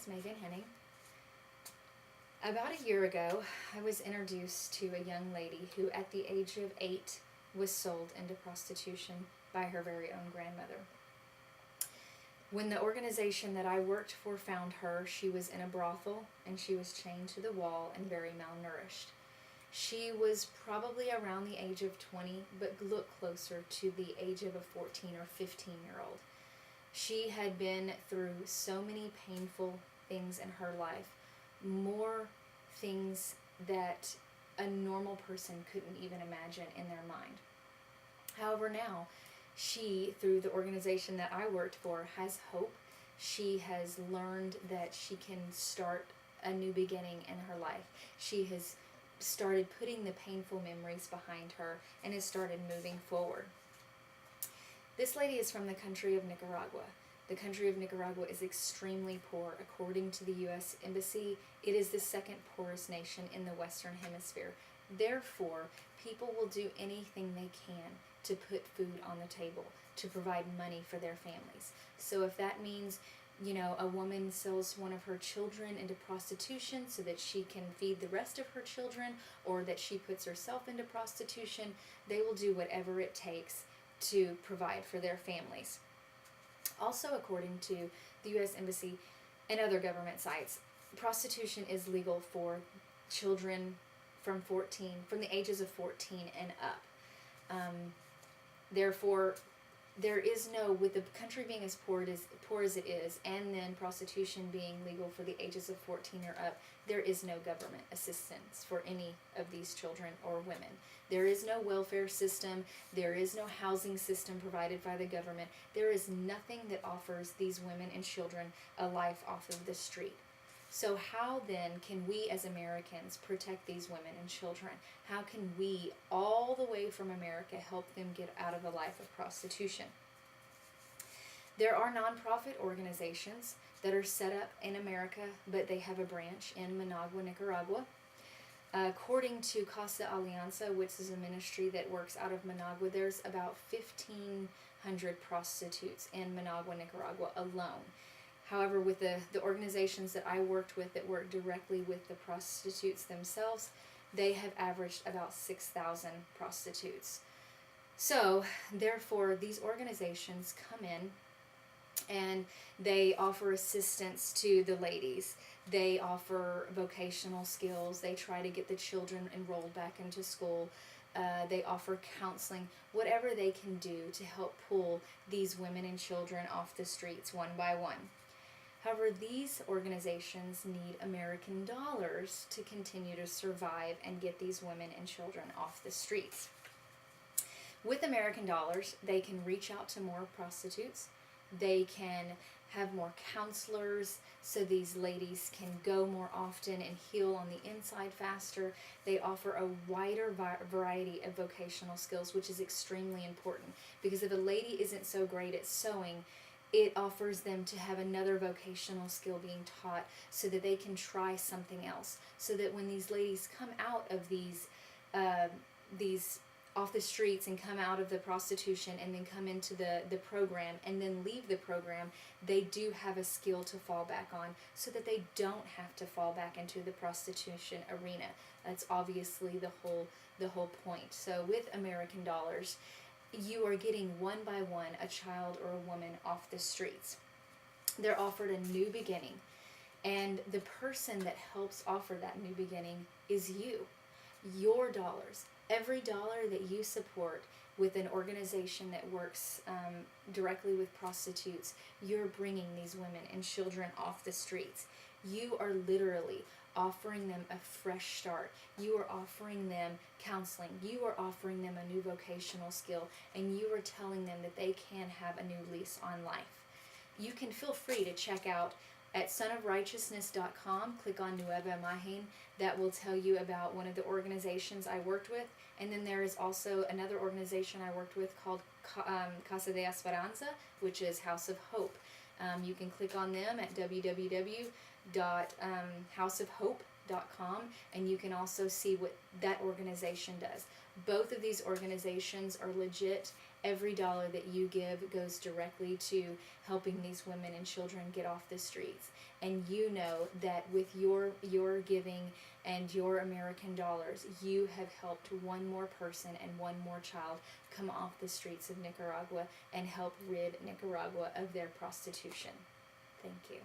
is Megan Henning. About a year ago, I was introduced to a young lady who at the age of 8 was sold into prostitution by her very own grandmother. When the organization that I worked for found her, she was in a brothel and she was chained to the wall and very malnourished. She was probably around the age of 20, but looked closer to the age of a 14 or 15-year-old. She had been through so many painful things in her life, more things that a normal person couldn't even imagine in their mind. However, now, she, through the organization that I worked for, has hope. She has learned that she can start a new beginning in her life. She has started putting the painful memories behind her and has started moving forward. This lady is from the country of Nicaragua. The country of Nicaragua is extremely poor. According to the U.S. Embassy, it is the second poorest nation in the Western Hemisphere. Therefore, people will do anything they can to put food on the table, to provide money for their families. So if that means, a woman sells one of her children into prostitution so that she can feed the rest of her children, or that she puts herself into prostitution, they will do whatever it takes to provide for their families. Also, according to the U.S. Embassy and other government sites, prostitution is legal for children from the ages of 14 and up. Therefore, there is no, with the country being as poor as it is, and then prostitution being legal for the ages of 14 or up, there is no government assistance for any of these children or women. There is no welfare system. There is no housing system provided by the government. There is nothing that offers these women and children a life off of the street. So how then can we as Americans protect these women and children? How can we, all the way from America, help them get out of a life of prostitution? There are nonprofit organizations that are set up in America, but they have a branch in Managua, Nicaragua. According to Casa Alianza, which is a ministry that works out of Managua, there's about 1,500 prostitutes in Managua, Nicaragua alone. However, with the organizations that I worked with that work directly with the prostitutes themselves, they have averaged about 6,000 prostitutes. So, therefore, these organizations come in and they offer assistance to the ladies. They offer vocational skills. They try to get the children enrolled back into school. They offer counseling, whatever they can do to help pull these women and children off the streets one by one. However, these organizations need American dollars to continue to survive and get these women and children off the streets. With American dollars, they can reach out to more prostitutes. They can have more counselors so these ladies can go more often and heal on the inside faster. They offer a wider variety of vocational skills, which is extremely important, because if a lady isn't so great at sewing, it offers them to have another vocational skill being taught so that they can try something else. So that when these ladies come out of these off the streets and come out of the prostitution and then come into the program and then leave the program, they do have a skill to fall back on so that they don't have to fall back into the prostitution arena. That's obviously the whole point. So with American dollars, you are getting one by one a child or a woman off the streets. They're offered a new beginning, and the person that helps offer that new beginning is you. Your dollars, every dollar that you support with an organization that works directly with prostitutes, you're bringing these women and children off the streets. You are literally offering them a fresh start. You are offering them counseling. You are offering them a new vocational skill, and you are telling them that they can have a new lease on life. You can feel free to check out at sonofrighteousness.com, click on Nueva Imagen. That will tell you about one of the organizations I worked with. And then there is also another organization I worked with called Casa de Esperanza, which is House of Hope. You can click on them at www.houseofhope.com, and you can also see what that organization does. Both of these organizations are legit, every dollar that you give goes directly to helping these women and children get off the streets. And you know that with your giving and your American dollars, you have helped one more person and one more child come off the streets of Nicaragua and help rid Nicaragua of their prostitution. Thank you.